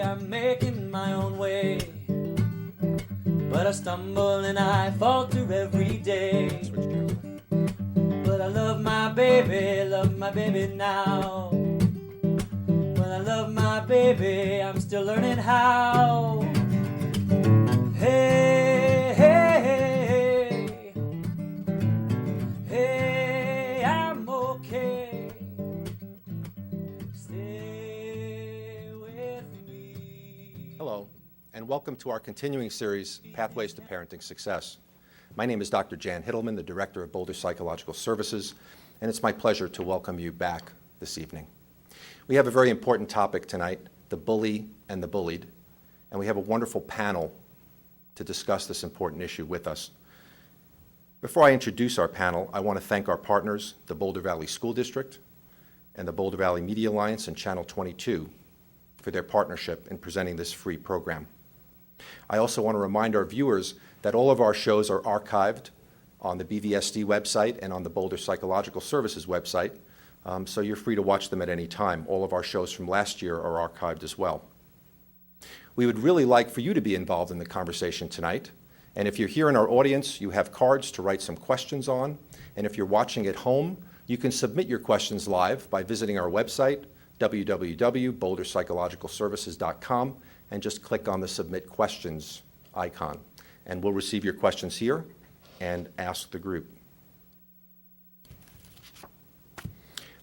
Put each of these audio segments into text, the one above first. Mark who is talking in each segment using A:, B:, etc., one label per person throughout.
A: I'm making my own way. But I stumble and I falter every day. But I love my baby now. When I love my baby, I'm still learning how. Hey, hey, hey, hey, I'm okay. Stay with me.
B: Hello, and welcome to our continuing series, Pathways to Parenting Success. My name is Dr. Jan Hittleman, the Director of Boulder Psychological Services, and it's my pleasure to welcome you back this evening. We have a very important topic tonight, the bully and the bullied, and we have a wonderful panel to discuss this important issue with us. Before I introduce our panel, I want to thank our partners, the Boulder Valley School District and the Boulder Valley Media Alliance and Channel 22, for their partnership in presenting this free program. I also want to remind our viewers that all of our shows are archived on the BVSD website and on the Boulder Psychological Services website, so you're free to watch them at any time. All of our shows from last year are archived as well. We would really like for you to be involved in the conversation tonight, and if you're here in our audience, you have cards to write some questions on, and if you're watching at home, you can submit your questions live by visiting our website, www.boulderpsychologicalservices.com, and just click on the Submit Questions icon. And we'll receive your questions here and ask the group.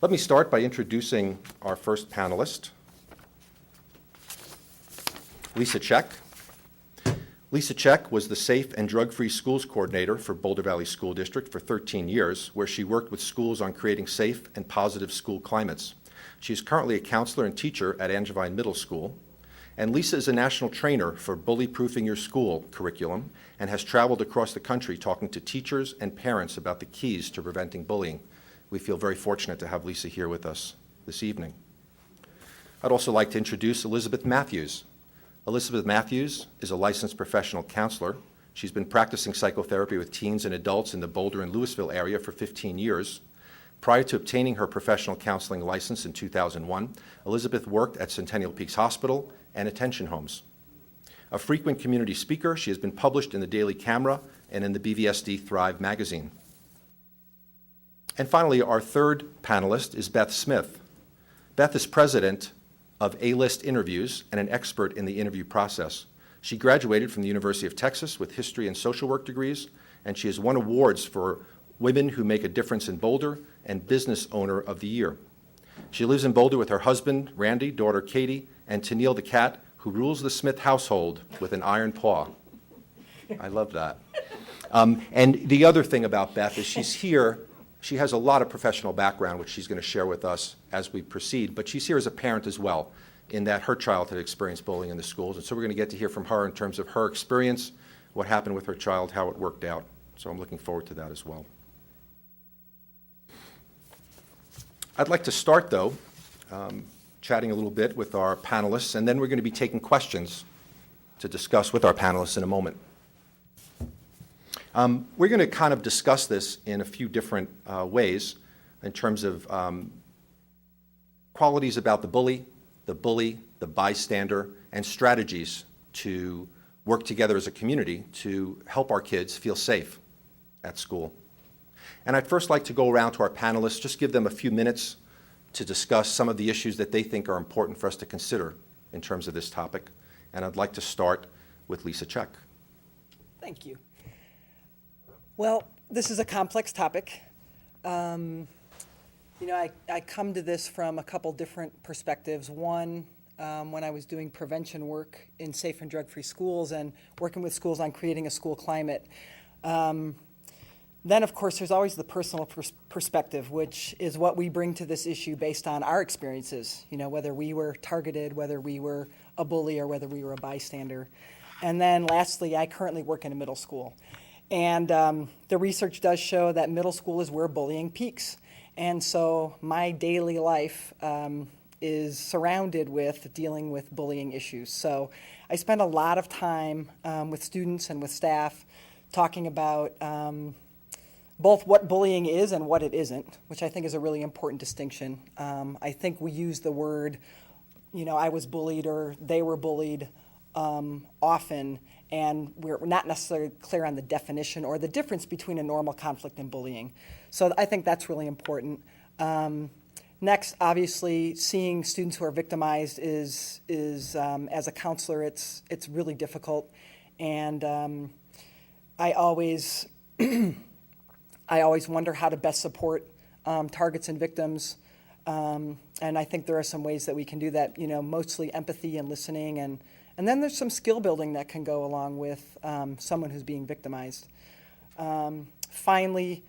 B: Let me start by introducing our first panelist, Lisa Check. Lisa Check was the Safe and Drug-Free Schools Coordinator for Boulder Valley School District for 13 years, where she worked with schools on creating safe and positive school climates. She is currently a counselor and teacher at Angevine Middle School. And Lisa is a national trainer for Bully Proofing Your School curriculum and has traveled across the country talking to teachers and parents about the keys to preventing bullying. We feel very fortunate to have Lisa here with us this evening. I'd also like to introduce Elizabeth Matthews. Elizabeth Matthews is a licensed professional counselor. She's been practicing psychotherapy with teens and adults in the Boulder and Louisville area for 15 years. Prior to obtaining her professional counseling license in 2001, Elizabeth worked at Centennial Peaks Hospital and Attention Homes. A frequent community speaker, she has been published in the Daily Camera and in the BVSD Thrive magazine. And finally, our third panelist is Beth Smith. Beth is president of A-List Interviews and an expert in the interview process. She graduated from the University of Texas with history and social work degrees, and she has won awards for Women Who Make a Difference in Boulder and Business Owner of the Year. She lives in Boulder with her husband, Randy, daughter, Katie, and Tennille the cat, who rules the Smith household with an iron paw. I love that. And the other thing about Beth is she's here. She has a lot of professional background, which she's going to share with us as we proceed, but she's here as a parent as well, in that her child had experienced bullying in the schools, and so we're going to get to hear from her in terms of her experience, what happened with her child, how it worked out. So I'm looking forward to that as well. I'd like to start, though, chatting a little bit with our panelists, and then we're going to be taking questions to discuss with our panelists in a moment. We're going to kind of discuss this in a few different ways in terms of qualities about the bully, the bystander, and strategies to work together as a community to help our kids feel safe at school. And I'd first like to go around to our panelists, just give them a few minutes to discuss some of the issues that they think are important for us to consider in terms of this topic. And I'd like to start with Lisa Check.
C: Thank you. Well, this is a complex topic. I come to this from a couple different perspectives. One, when I was doing prevention work in safe and drug-free schools and working with schools on creating a school climate. Then, of course, there's always the personal perspective, which is what we bring to this issue based on our experiences, whether we were targeted, whether we were a bully, or whether we were a bystander. And then lastly, I currently work in a middle school. And the research does show that middle school is where bullying peaks. And so my daily life is surrounded with dealing with bullying issues. So I spend a lot of time with students and with staff talking about both what bullying is and what it isn't, which I think is a really important distinction. I think we use the word I was bullied or they were bullied often, and we're not necessarily clear on the definition or the difference between a normal conflict and bullying. So I think that's really important. Next, obviously, seeing students who are victimized is as a counselor, it's really difficult, and I always wonder how to best support targets and victims, and I think there are some ways that we can do that. Mostly empathy and listening, and then there's some skill building that can go along with someone who's being victimized. Finally,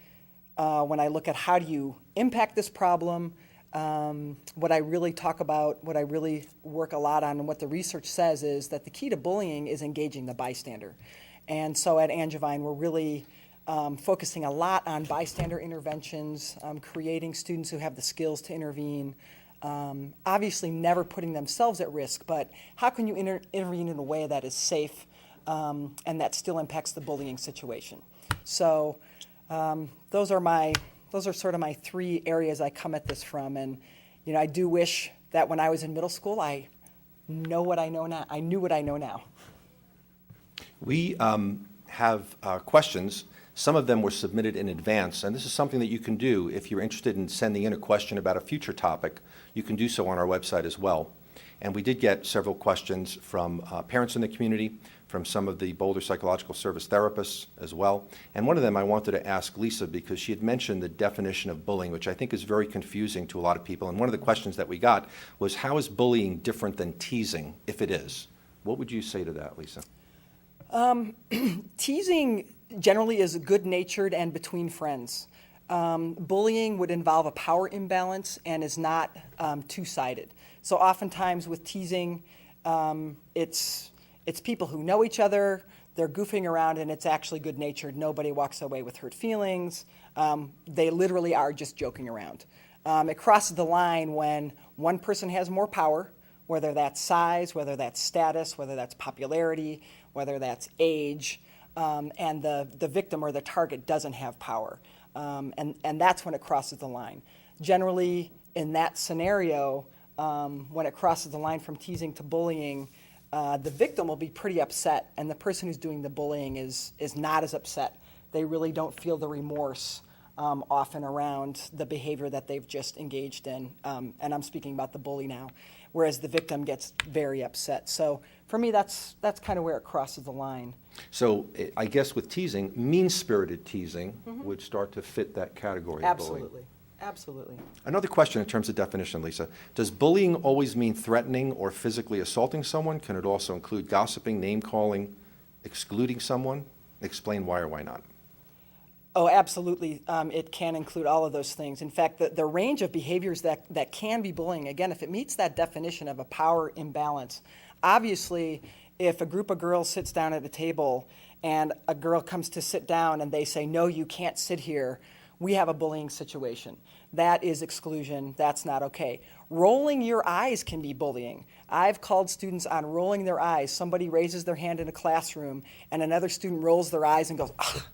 C: when I look at how do you impact this problem, what I really talk about, what I really work a lot on, and what the research says is that the key to bullying is engaging the bystander. And so at Angevine, we're really focusing a lot on bystander interventions, creating students who have the skills to intervene, obviously never putting themselves at risk, but how can you intervene in a way that is safe and that still impacts the bullying situation? So those are sort of my three areas I come at this from, and I do wish that when I was in middle school, I knew what I know now.
B: We have questions. Some of them were submitted in advance, and this is something that you can do if you're interested in sending in a question about a future topic. You can do so on our website as well. And we did get several questions from parents in the community, from some of the Boulder Psychological Service therapists as well. And one of them I wanted to ask Lisa, because she had mentioned the definition of bullying, which I think is very confusing to a lot of people. And one of the questions that we got was, how is bullying different than teasing, if it is? What would you say to that, Lisa?
C: Teasing generally is good-natured and between friends. Bullying would involve a power imbalance and is not two-sided. So oftentimes with teasing, it's people who know each other, they're goofing around, and it's actually good-natured. Nobody walks away with hurt feelings. They literally are just joking around. It crosses the line when one person has more power, whether that's size, whether that's status, whether that's popularity, whether that's age, and the victim or the target doesn't have power. And that's when it crosses the line. Generally, in that scenario, when it crosses the line from teasing to bullying, the victim will be pretty upset, and the person who's doing the bullying is not as upset. They really don't feel the remorse often around the behavior that they've just engaged in, and I'm speaking about the bully now, whereas the victim gets very upset. So for me, that's kind of where it crosses the line.
B: So I guess with teasing, mean-spirited teasing would start to fit that category of bullying.
C: Absolutely. Absolutely.
B: Another question in terms of definition, Lisa. Does bullying always mean threatening or physically assaulting someone? Can it also include gossiping, name-calling, excluding someone? Explain why or why not.
C: Oh, absolutely. It can include all of those things. In fact, the range of behaviors that can be bullying, again, if it meets that definition of a power imbalance, obviously, if a group of girls sits down at a table and a girl comes to sit down and they say, no, you can't sit here, we have a bullying situation. That is exclusion. That's not okay. Rolling your eyes can be bullying. I've called students on rolling their eyes. Somebody raises their hand in a classroom and another student rolls their eyes and goes, ah.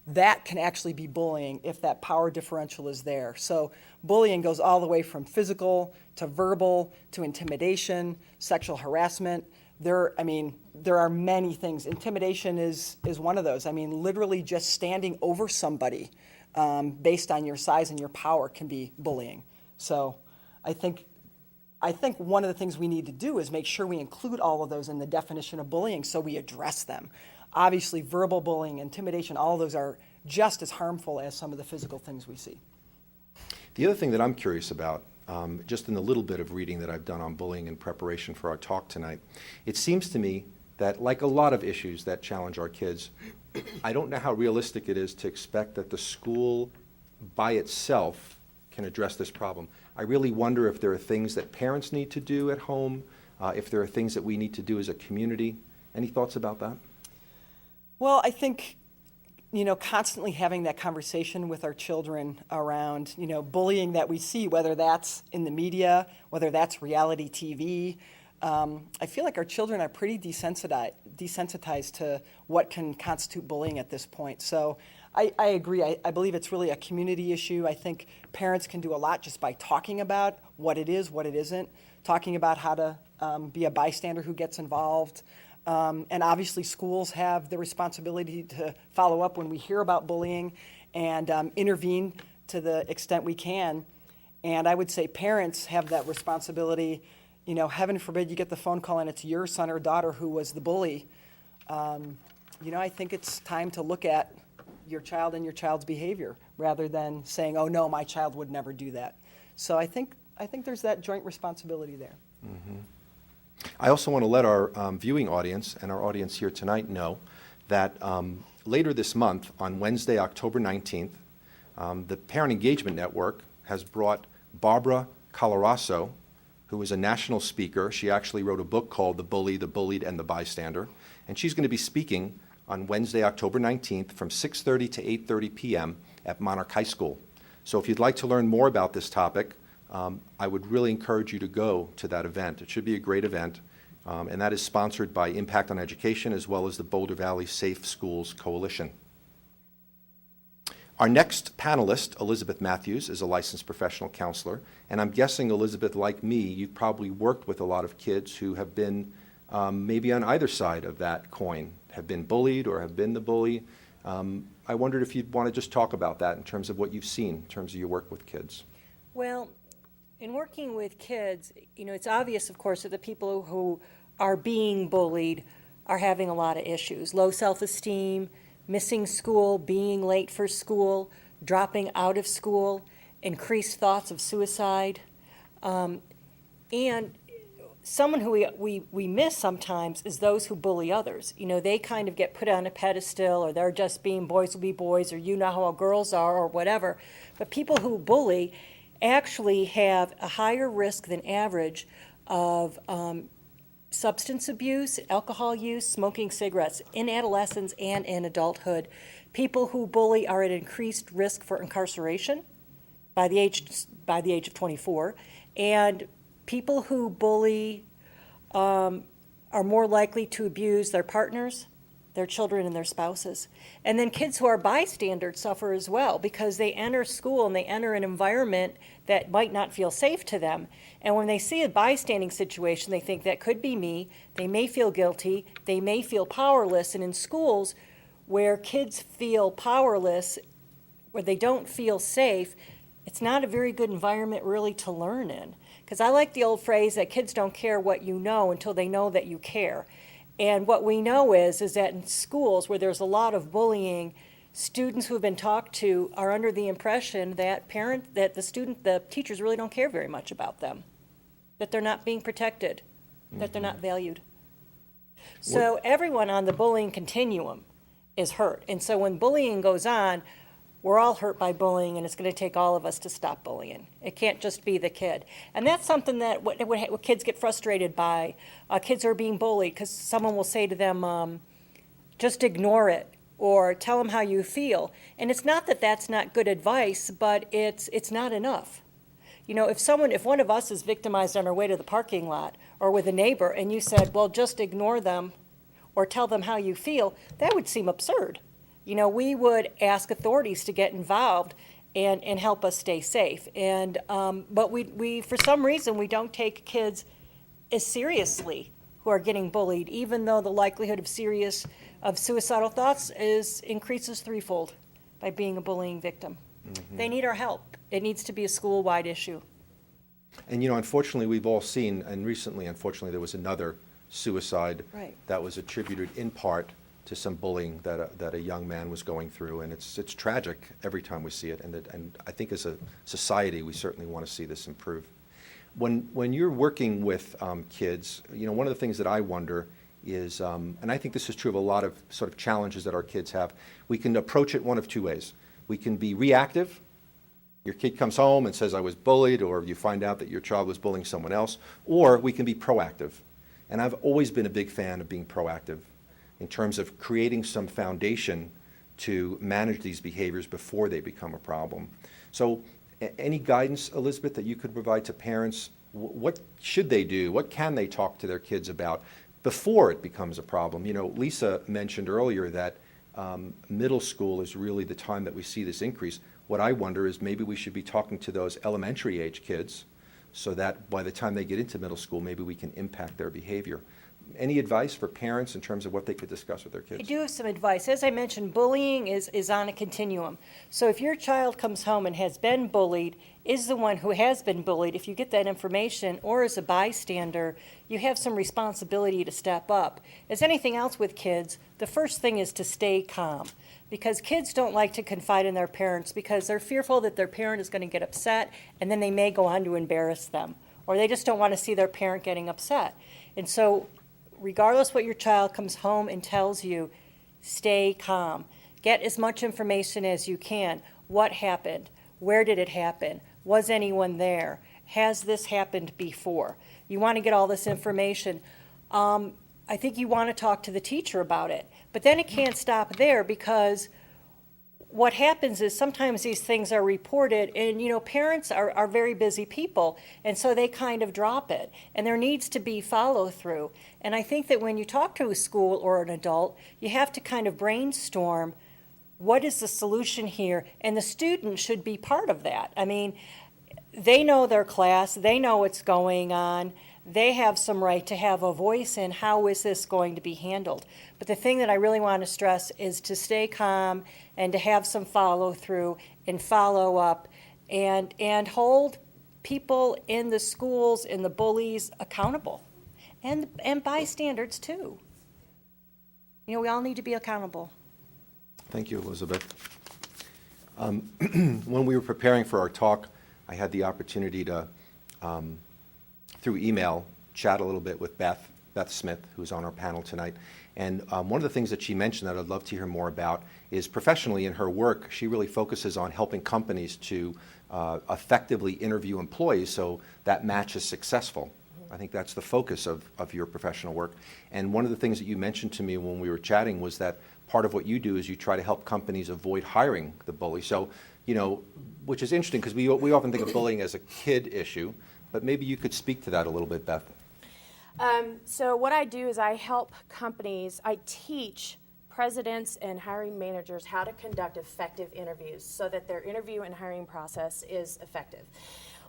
C: That can actually be bullying if that power differential is there. So bullying goes all the way from physical to verbal to intimidation, sexual harassment. There are many things. Intimidation is one of those. Literally just standing over somebody based on your size and your power can be bullying. So I think one of the things we need to do is make sure we include all of those in the definition of bullying so we address them. Obviously, verbal bullying, intimidation, all of those are just as harmful as some of the physical things we see.
B: The other thing that I'm curious about, just in the little bit of reading that I've done on bullying in preparation for our talk tonight, it seems to me that, like a lot of issues that challenge our kids, I don't know how realistic it is to expect that the school by itself can address this problem. I really wonder if there are things that parents need to do at home, if there are things that we need to do as a community. Any thoughts about that?
C: Well, I think, constantly having that conversation with our children around, bullying that we see, whether that's in the media, whether that's reality TV. I feel like our children are pretty desensitized to what can constitute bullying at this point. So I agree. I believe it's really a community issue. I think parents can do a lot just by talking about what it is, what it isn't, talking about how to be a bystander who gets involved. And obviously schools have the responsibility to follow up when we hear about bullying and intervene to the extent we can. And I would say parents have that responsibility. You know, heaven forbid you get the phone call and it's your son or daughter who was the bully. You know, I think it's time to look at your child and your child's behavior rather than saying, oh no, my child would never do that. So I think there's that joint responsibility there.
B: Mm-hmm. I also want to let our viewing audience and our audience here tonight know that later this month, on Wednesday, October 19th, the Parent Engagement Network has brought Barbara Colarasso, who is a national speaker. She actually wrote a book called The Bully, the Bullied, and the Bystander. And she's going to be speaking on Wednesday, October 19th from 6:30 to 8:30 p.m. at Monarch High School. So if you'd like to learn more about this topic, I would really encourage you to go to that event. It should be a great event. And that is sponsored by Impact on Education as well as the Boulder Valley Safe Schools Coalition. Our next panelist, Elizabeth Matthews, is a licensed professional counselor. And I'm guessing, Elizabeth, like me, you've probably worked with a lot of kids who have been maybe on either side of that coin, have been bullied or have been the bully. I wondered if you'd want to just talk about that in terms of what you've seen, in terms of your work with kids.
D: Well, in working with kids, you know, it's obvious, of course, that the people who are being bullied are having a lot of issues. Low self-esteem, missing school, being late for school, dropping out of school, increased thoughts of suicide. And someone who we miss sometimes is those who bully others. You know, they kind of get put on a pedestal, or they're just being boys will be boys, or you know how girls are, or whatever. But people who bully actually have a higher risk than average of substance abuse, alcohol use, smoking cigarettes in adolescence and in adulthood. People who bully are at increased risk for incarceration by the age of 24, and people who bully are more likely to abuse their partners, their children, and their spouses. And then kids who are bystanders suffer as well because they enter school and they enter an environment that might not feel safe to them. And when they see a bystanding situation, they think that could be me. They may feel guilty. They may feel powerless. And in schools where kids feel powerless, where they don't feel safe, it's not a very good environment really to learn in. Because I like the old phrase that kids don't care what you know until they know that you care. And what we know is that in schools where there's a lot of bullying, students who have been talked to are under the impression that the teachers really don't care very much about them, that they're not being protected, that they're not valued. So everyone on the bullying continuum is hurt. And so when bullying goes on, we're all hurt by bullying, and it's going to take all of us to stop bullying. It can't just be the kid. And that's something that what kids get frustrated by. Kids are being bullied because someone will say to them, just ignore it, or tell them how you feel. And it's not that that's not good advice, but it's not enough. You know, if one of us is victimized on our way to the parking lot or with a neighbor, and you said, well, just ignore them or tell them how you feel, that would seem absurd. You know, we would ask authorities to get involved and help us stay safe. And but we for some reason we don't take kids as seriously who are getting bullied, even though the likelihood of suicidal thoughts increases threefold by being a bullying victim. Mm-hmm. They need our help. It needs to be a school-wide issue.
B: And you know, unfortunately, we've all seen, and recently, unfortunately, there was another suicide that was attributed in part to some bullying that a young man was going through, and it's tragic every time we see it. And I think as a society, we certainly want to see this improve. When you're working with kids, you know, one of the things that I wonder is, and I think this is true of a lot of sort of challenges that our kids have, we can approach it one of two ways. We can be reactive. Your kid comes home and says, I was bullied, or you find out that your child was bullying someone else, or we can be proactive. And I've always been a big fan of being proactive in terms of creating some foundation to manage these behaviors before they become a problem. So any guidance, Elizabeth, that you could provide to parents? What should they do? What can they talk to their kids about before it becomes a problem? You know, Lisa mentioned earlier that middle school is really the time that we see this increase. What I wonder is maybe we should be talking to those elementary age kids so that by the time they get into middle school, maybe we can impact their behavior. Any advice for parents in terms of what they could discuss with their kids?
D: I do have some advice. As I mentioned, bullying is on a continuum. So if your child comes home and has been bullied, is the one who has been bullied, if you get that information, or as a bystander, you have some responsibility to step up. As anything else with kids, the first thing is to stay calm. Because kids don't like to confide in their parents because they're fearful that their parent is going to get upset and then they may go on to embarrass them. Or they just don't want to see their parent getting upset. And so regardless what your child comes home and tells you, stay calm. Get as much information as you can. What happened? Where did it happen? Was anyone there? Has this happened before? You want to get all this information. I think you want to talk to the teacher about it. But then it can't stop there because what happens is sometimes these things are reported and, parents are very busy people, and so they kind of drop it. And there needs to be follow through. And I think that when you talk to a school or an adult, you have to kind of brainstorm what is the solution here, and the student should be part of that. I mean, they know their class, they know what's going on, they have some right to have a voice in how is this going to be handled. But the thing that I really want to stress is to stay calm and to have some follow through and follow up and hold people in the schools and the bullies accountable and bystanders too. We all need to be accountable.
B: Thank you, Elizabeth. When we were preparing for our talk, I had the opportunity to, through email, chat a little bit with Beth Smith, who's on our panel tonight. And one of the things that she mentioned that I'd love to hear more about is professionally in her work, she really focuses on helping companies to effectively interview employees so that match is successful. I think that's the focus of your professional work. And one of the things that you mentioned to me when we were chatting was that part of what you do is you try to help companies avoid hiring the bully. So, which is interesting because we often think of bullying as a kid issue, but maybe you could speak to that a little bit, Beth.
E: So what I do is I help companies, I teach presidents and hiring managers how to conduct effective interviews so that their interview and hiring process is effective.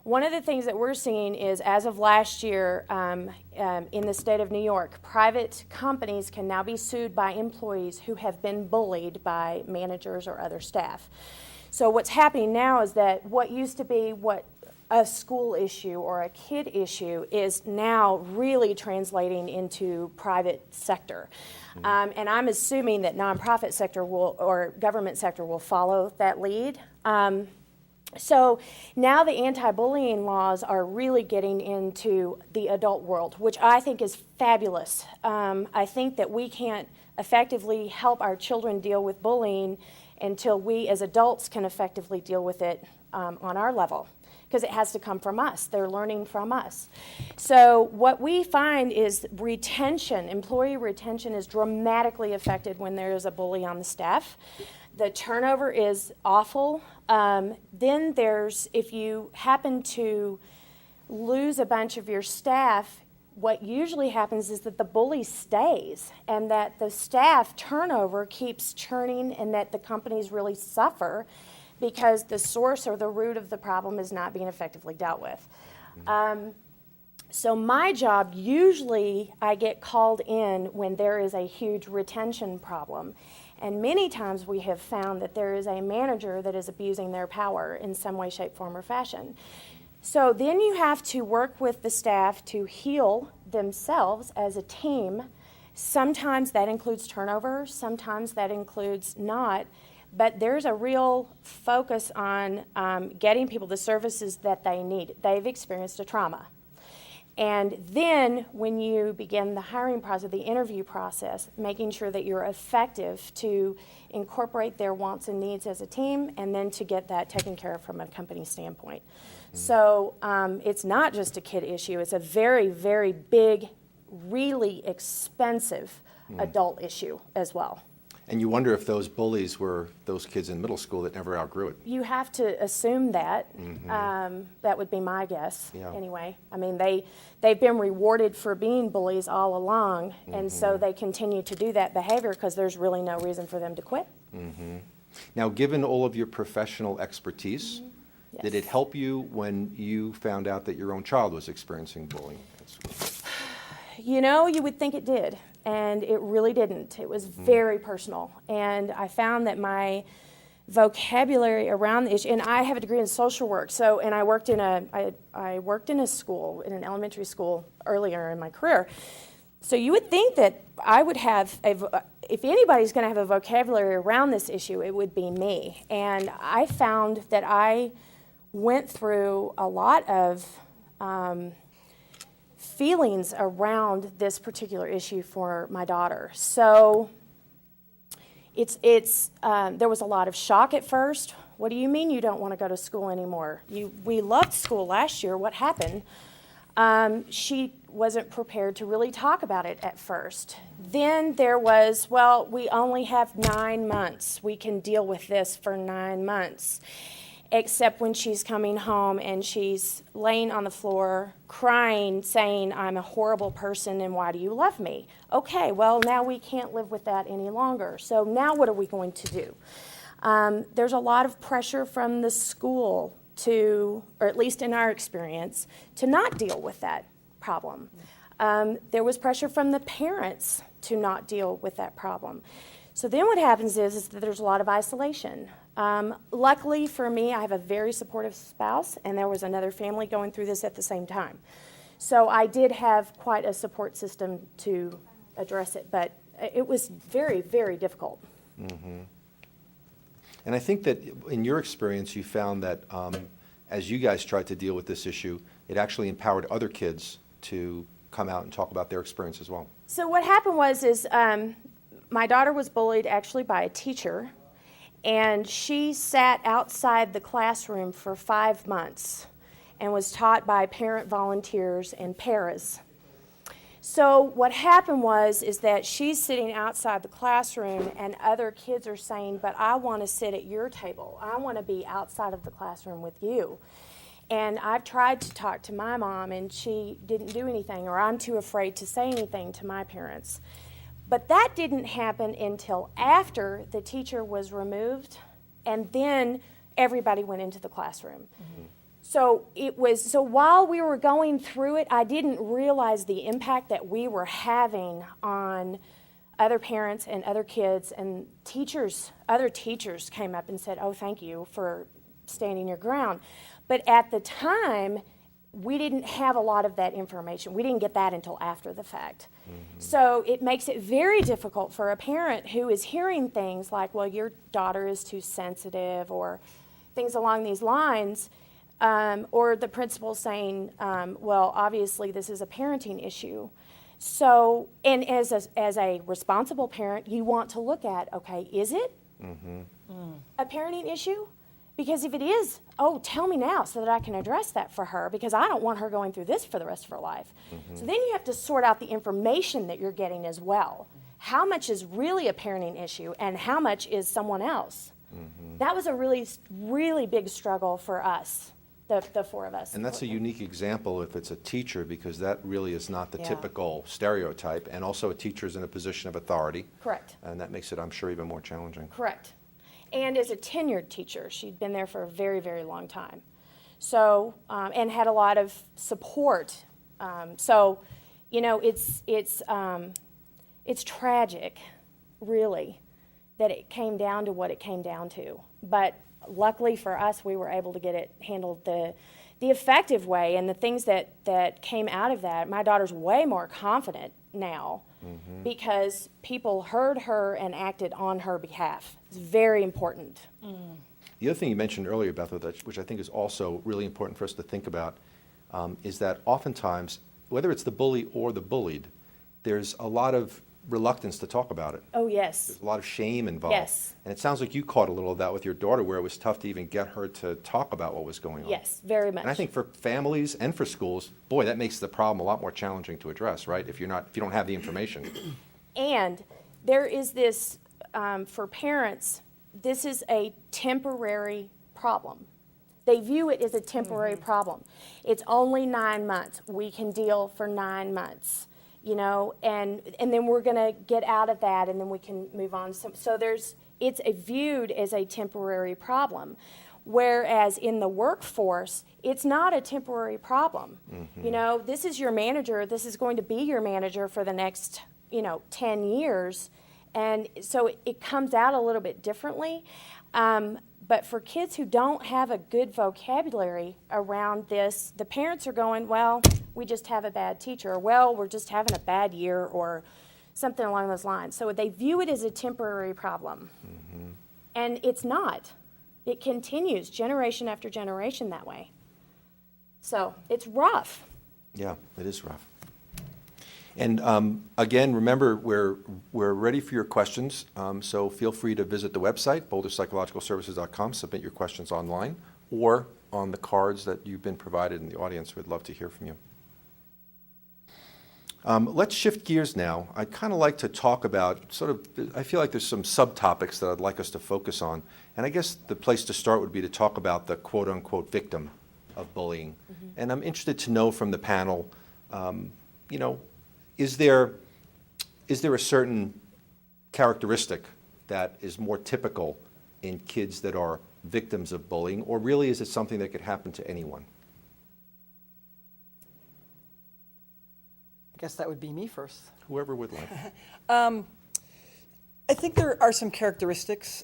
E: One of the things that we're seeing is, as of last year, in the state of New York, private companies can now be sued by employees who have been bullied by managers or other staff. So what's happening now is that what used to be a school issue or a kid issue is now really translating into private sector. And I'm assuming that nonprofit sector or government sector will follow that lead. So now the anti-bullying laws are really getting into the adult world, which I think is fabulous. I think that we can't effectively help our children deal with bullying until we as adults can effectively deal with it on our level, because it has to come from us. They're learning from us. So what we find is employee retention is dramatically affected when there is a bully on the staff. The turnover is awful. Then if you happen to lose a bunch of your staff, what usually happens is that the bully stays and that the staff turnover keeps churning and that the companies really suffer because the source or the root of the problem is not being effectively dealt with. So my job, usually I get called in when there is a huge retention problem. And many times we have found that there is a manager that is abusing their power in some way, shape, form, or fashion. So then you have to work with the staff to heal themselves as a team. Sometimes that includes turnover, sometimes that includes not. But there's a real focus on getting people the services that they need. They've experienced a trauma. And then when you begin the hiring process, the interview process, making sure that you're effective to incorporate their wants and needs as a team and then to get that taken care of from a company standpoint. So it's not just a kid issue. It's a very, very big, really expensive adult issue as well.
B: And you wonder if those bullies were those kids in middle school that never outgrew it.
E: You have to assume that. That would be my guess,
B: Yeah.
E: anyway. I mean, they've been rewarded for being bullies all along, and so they continue to do that behavior because there's really no reason for them to quit.
B: Now, given all of your professional expertise, did it
E: Yes.
B: help you when you found out that your own child was experiencing bullying at school?
E: You know, you would think it did, and it really didn't. It was very personal, and I found that my vocabulary around the issue, and I have a degree in social work, so, and I worked in a school, in an elementary school earlier in my career. So you would think that I would have, if anybody's going to have a vocabulary around this issue, it would be me. And I found that I went through a lot of feelings around this particular issue for my daughter. So there was a lot of shock at first. What do you mean you don't want to go to school anymore? We loved school last year. What happened? She wasn't prepared to really talk about it at first. Then there was, well, we only have 9 months. We can deal with this for 9 months. Except when she's coming home and she's laying on the floor crying, saying, I'm a horrible person and why do you love me? Okay, well, now we can't live with that any longer. So now what are we going to do? There's a lot of pressure from the school to, or at least in our experience, to not deal with that problem. There was pressure from the parents to not deal with that problem. So then what happens is that there's a lot of isolation. Luckily for me, I have a very supportive spouse, and there was another family going through this at the same time. So I did have quite a support system to address it, but it was very, very difficult.
B: And I think that in your experience, you found that as you guys tried to deal with this issue, it actually empowered other kids to come out and talk about their experience as well.
E: So what happened was my daughter was bullied actually by a teacher, and she sat outside the classroom for 5 months and was taught by parent volunteers and paras. So what happened is that she's sitting outside the classroom and other kids are saying, but I want to sit at your table. I want to be outside of the classroom with you. And I've tried to talk to my mom and she didn't do anything, or I'm too afraid to say anything to my parents. But that didn't happen until after the teacher was removed and then everybody went into the classroom. So while we were going through it, I didn't realize the impact that we were having on other parents and other kids, and teachers. Other teachers came up and said, oh, thank you for standing your ground. But at the time, we didn't have a lot of that information. We didn't get that until after the fact. So it makes it very difficult for a parent who is hearing things like, well, your daughter is too sensitive, or things along these lines. Or the principal saying, well, obviously this is a parenting issue. So, and as a responsible parent, you want to look at, okay, is it a parenting issue? Because if it is, oh, tell me now so that I can address that for her, because I don't want her going through this for the rest of her life. So then you have to sort out the information that you're getting as well. How much is really a parenting issue and how much is someone else? That was a really, really big struggle for us. The four of us.
B: And that's a unique example if it's a teacher, because that really is not the
C: Yeah.
B: typical stereotype, and also a teacher's in a position of authority.
E: Correct.
B: And that makes it, I'm sure, even more challenging.
E: Correct. And as a tenured teacher, she'd been there for a very, very long time. So, and had a lot of support. So, you know, it's tragic, really, that it came down to what it came down to. But luckily for us, we were able to get it handled the effective way, and the things that came out of that, my daughter's way more confident now because people heard her and acted on her behalf. It's very important.
B: The other thing you mentioned earlier, Beth, which I think is also really important for us to think about, is that oftentimes, whether it's the bully or the bullied, there's a lot of reluctance to talk about it.
E: Oh, yes.
B: There's a lot of shame involved.
E: Yes.
B: And it sounds like you caught a little of that with your daughter, where it was tough to even get her to talk about what was going on.
E: Yes, very much.
B: And I think for families and for schools, boy, that makes the problem a lot more challenging to address, right? If you don't have the information.
E: And there is this for parents, this is a temporary problem. They view it as a temporary problem. It's only 9 months. We can deal for 9 months, you know, and then we're going to get out of that, and then we can move on. So it's viewed as a temporary problem, whereas in the workforce, it's not a temporary problem. You know, this is your manager. This is going to be your manager for the next, 10 years, and so it comes out a little bit differently. But for kids who don't have a good vocabulary around this, the parents are going, well, we just have a bad teacher, or well, we're just having a bad year, or something along those lines. So they view it as a temporary problem. And it's not. It continues generation after generation that way. So it's rough.
B: Yeah, it is rough. And again, remember, we're ready for your questions, so feel free to visit the website, boulderpsychologicalservices.com, submit your questions online, or on the cards that you've been provided in the audience. We'd love to hear from you. Let's shift gears now. I'd kind of like to talk about I feel like there's some subtopics that I'd like us to focus on. And I guess the place to start would be to talk about the quote-unquote victim of bullying. And I'm interested to know from the panel, is there a certain characteristic that is more typical in kids that are victims of bullying, or really is it something that could happen to anyone?
C: I guess that would be me first.
B: Whoever would like.
C: I think there are some characteristics.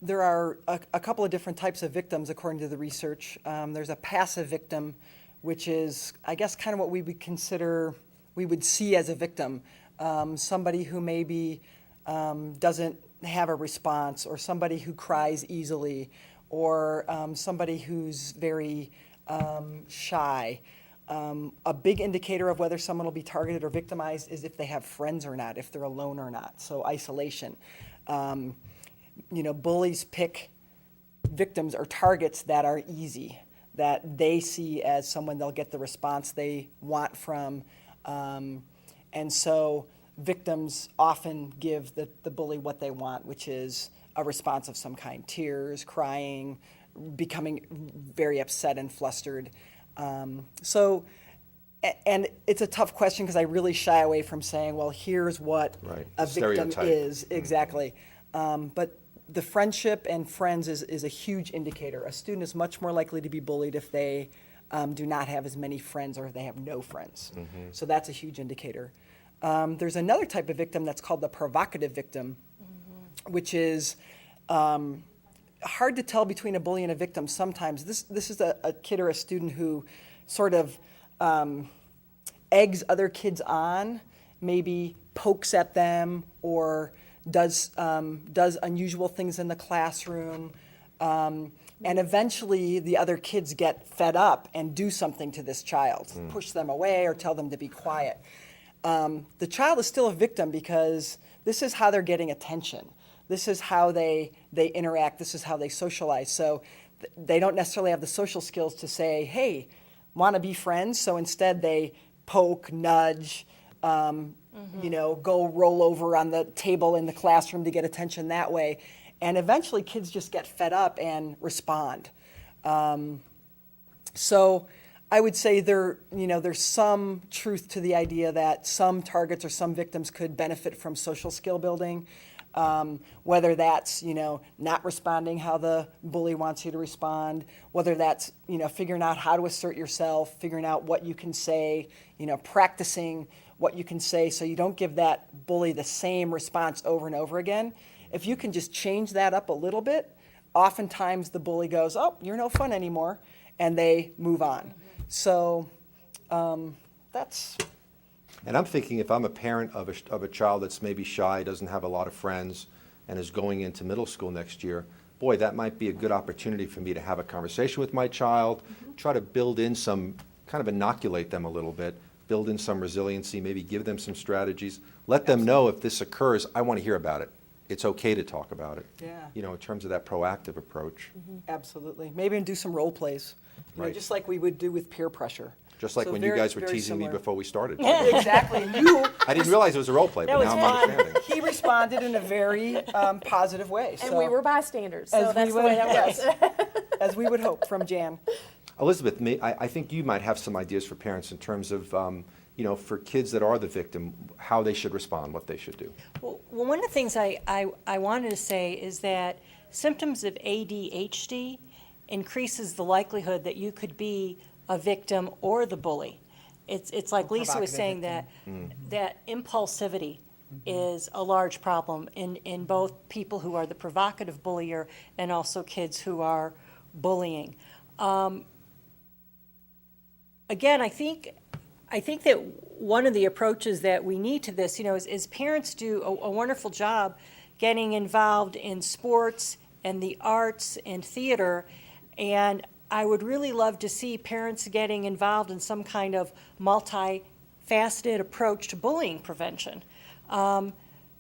C: There are a couple of different types of victims according to the research. There's a passive victim, which is, I guess, kind of what we would see as a victim. Somebody who maybe doesn't have a response, or somebody who cries easily, or somebody who's very shy. A big indicator of whether someone will be targeted or victimized is if they have friends or not, if they're alone or not. So isolation. Bullies pick victims or targets that are easy, that they see as someone they'll get the response they want from. And so victims often give the bully what they want, which is a response of some kind: tears, crying, becoming very upset and flustered. And it's a tough question because I really shy away from saying, well, here's what a victim is. Exactly. But the friendship and friends is a huge indicator. A student is much more likely to be bullied if they do not have as many friends, or if they have no friends. So that's a huge indicator. There's another type of victim that's called the provocative victim, which is hard to tell between a bully and a victim sometimes. This is a kid or a student who sort of eggs other kids on, maybe pokes at them, or does unusual things in the classroom. And eventually the other kids get fed up and do something to this child, push them away or tell them to be quiet. The child is still a victim because this is how they're getting attention. This is how they interact. This is how they socialize. So they don't necessarily have the social skills to say, hey, want to be friends? So instead they poke, nudge, go roll over on the table in the classroom to get attention that way. And eventually kids just get fed up and respond. So I would say there's some truth to the idea that some targets or some victims could benefit from social skill building. Whether that's, not responding how the bully wants you to respond, whether that's, figuring out how to assert yourself, figuring out what you can say, practicing what you can say so you don't give that bully the same response over and over again. If you can just change that up a little bit, oftentimes the bully goes, oh, you're no fun anymore, and they move on. So that's...
B: And I'm thinking, if I'm a parent of a child that's maybe shy, doesn't have a lot of friends, and is going into middle school next year, boy, that might be a good opportunity for me to have a conversation with my child, try to build in some, kind of inoculate them a little bit, build in some resiliency, maybe give them some strategies, let them know if this occurs, I want to hear about it. It's okay to talk about it.
C: Yeah.
B: In terms of that proactive approach.
C: Absolutely. Maybe do some role plays.
B: Right.
C: Just like we would do with peer pressure.
B: Just like
C: So
B: when you
C: very-
B: guys were
C: very
B: teasing me
C: similar.
B: before we started.
C: Exactly. And you,
B: I didn't realize it was a role play, but
D: was
B: now I'm
D: fun.
B: understanding.
C: he responded in a very positive way.
E: And
C: so,
E: we were bystanders,
C: as
E: so
C: we
E: that's the
C: would-
E: way that works.
C: yes, as we would hope from Jan.
B: Elizabeth, I think you might have some ideas for parents in terms of, for kids that are the victim, how they should respond, what they should do.
D: Well, one of the things I wanted to say is that symptoms of ADHD increases the likelihood that you could be a victim or the bully. It's like Lisa was
C: provocative
D: saying that impulsivity is a large problem in both people who are the provocative bullier and also kids who are bullying. Again, I think that one of the approaches that we need to this, is parents do a wonderful job getting involved in sports and the arts and theater, and I would really love to see parents getting involved in some kind of multifaceted approach to bullying prevention,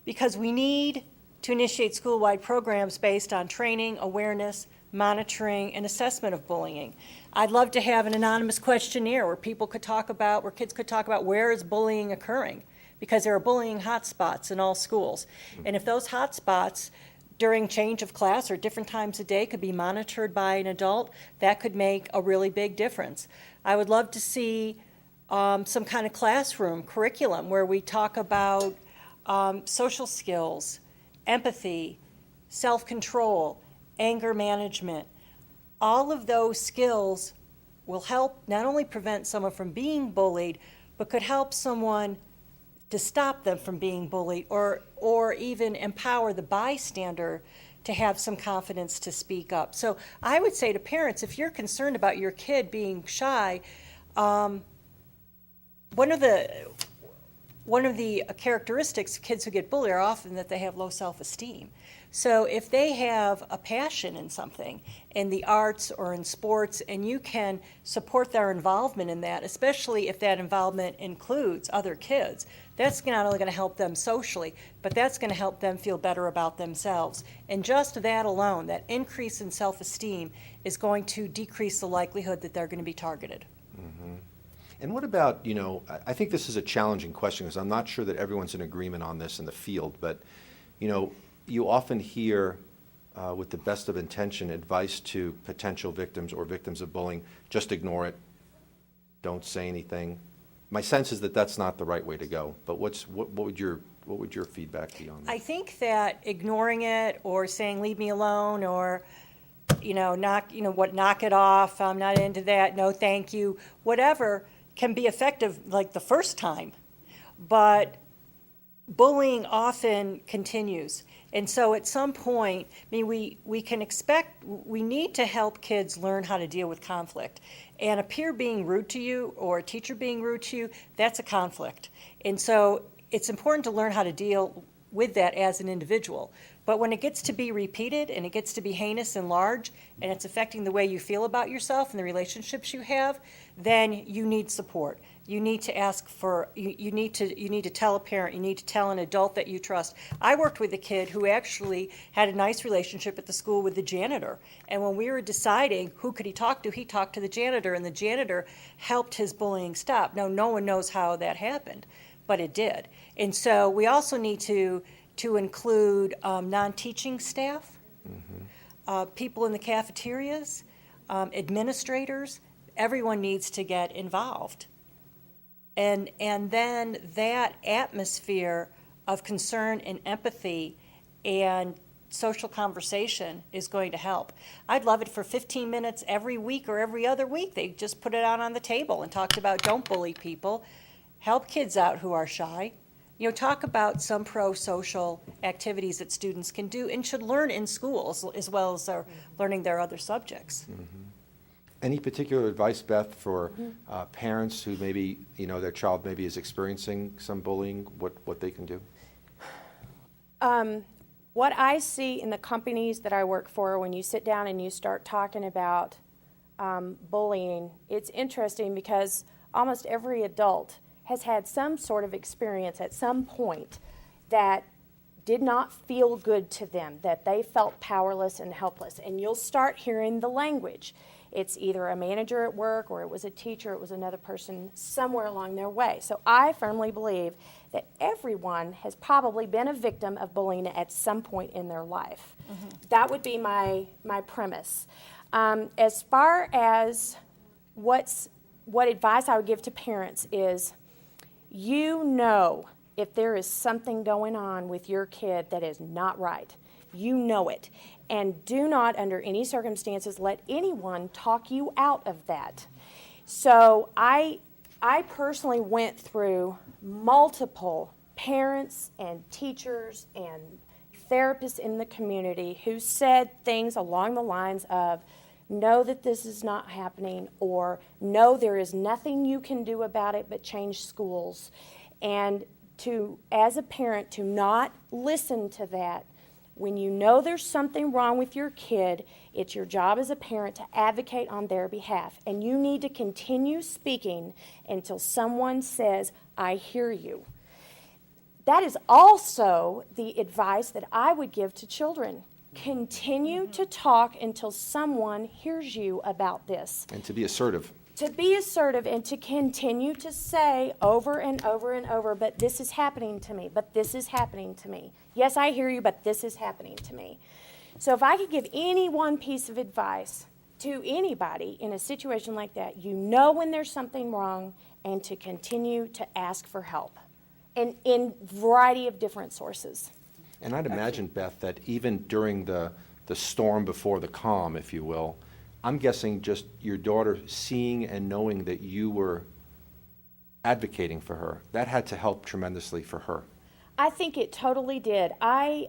D: because we need to initiate school-wide programs based on training, awareness, monitoring, and assessment of bullying. I'd love to have an anonymous questionnaire where kids could talk about where is bullying occurring, because there are bullying hotspots in all schools. And if those hotspots during change of class or different times of day could be monitored by an adult, that could make a really big difference. I would love to see some kind of classroom curriculum where we talk about social skills, empathy, self-control, anger management. All of those skills will help not only prevent someone from being bullied, but could help someone to stop them from being bullied, or even empower the bystander to have some confidence to speak up. So I would say to parents, if you're concerned about your kid being shy, one of the characteristics of kids who get bullied are often that they have low self-esteem. So if they have a passion in something, in the arts or in sports, and you can support their involvement in that, especially if that involvement includes other kids, that's not only going to help them socially, but that's going to help them feel better about themselves. And just that alone, that increase in self-esteem, is going to decrease the likelihood that they're going to be targeted.
B: And what about, I think this is a challenging question because I'm not sure that everyone's in agreement on this in the field, but, you often hear, with the best of intention, advice to potential victims or victims of bullying, just ignore it, don't say anything. My sense is that that's not the right way to go, but what would your feedback be on that?
D: I think that ignoring it or saying leave me alone or knock it off, I'm not into that, no thank you, whatever, can be effective like the first time, but bullying often continues. And so at some point, we need to help kids learn how to deal with conflict. And a peer being rude to you or a teacher being rude to you, that's a conflict. And so it's important to learn how to deal with that as an individual. But when it gets to be repeated and it gets to be heinous and large and it's affecting the way you feel about yourself and the relationships you have, then you need support. You need to ask for, you need to tell a parent, you need to tell an adult that you trust. I worked with a kid who actually had a nice relationship at the school with the janitor. And when we were deciding who could he talked to the janitor, and the janitor helped his bullying stop. Now, no one knows how that happened, but it did. And so we also need to include non-teaching staff, people in the cafeterias, administrators. Everyone needs to get involved. And then that atmosphere of concern and empathy and social conversation is going to help. I'd love it for 15 minutes every week or every other week. They just put it out on the table and talked about don't bully people, help kids out who are shy. Talk about some pro-social activities that students can do and should learn in schools as well as they're learning their other subjects.
B: Any particular advice, Beth, for parents who maybe, their child maybe is experiencing some bullying, what they can do?
E: What I see in the companies that I work for, when you sit down and you start talking about bullying, it's interesting because almost every adult has had some sort of experience at some point that did not feel good to them, that they felt powerless and helpless. And you'll start hearing the language. It's either a manager at work, or it was a teacher, it was another person somewhere along their way. So I firmly believe that everyone has probably been a victim of bullying at some point in their life. That would be my premise. As far as what advice I would give to parents is, you know if there is something going on with your kid that is not right. You know it. And do not, under any circumstances, let anyone talk you out of that. So I personally went through multiple parents and teachers and therapists in the community who said things along the lines of, know that this is not happening, or no, there is nothing you can do about it but change schools. And to, as a parent, to not listen to that. When you know there's something wrong with your kid, it's your job as a parent to advocate on their behalf. And you need to continue speaking until someone says, I hear you. That is also the advice that I would give to children. Continue to talk until someone hears you about this.
B: And to be assertive.
E: To be assertive and to continue to say over and over and over, but this is happening to me, but this is happening to me. Yes, I hear you, but this is happening to me. So if I could give any one piece of advice to anybody in a situation like that, you know when there's something wrong, and to continue to ask for help, and in a variety of different sources.
B: And I'd imagine, Beth, that even during the storm before the calm, if you will, I'm guessing just your daughter seeing and knowing that you were advocating for her, that had to help tremendously for her.
E: I think it totally did. I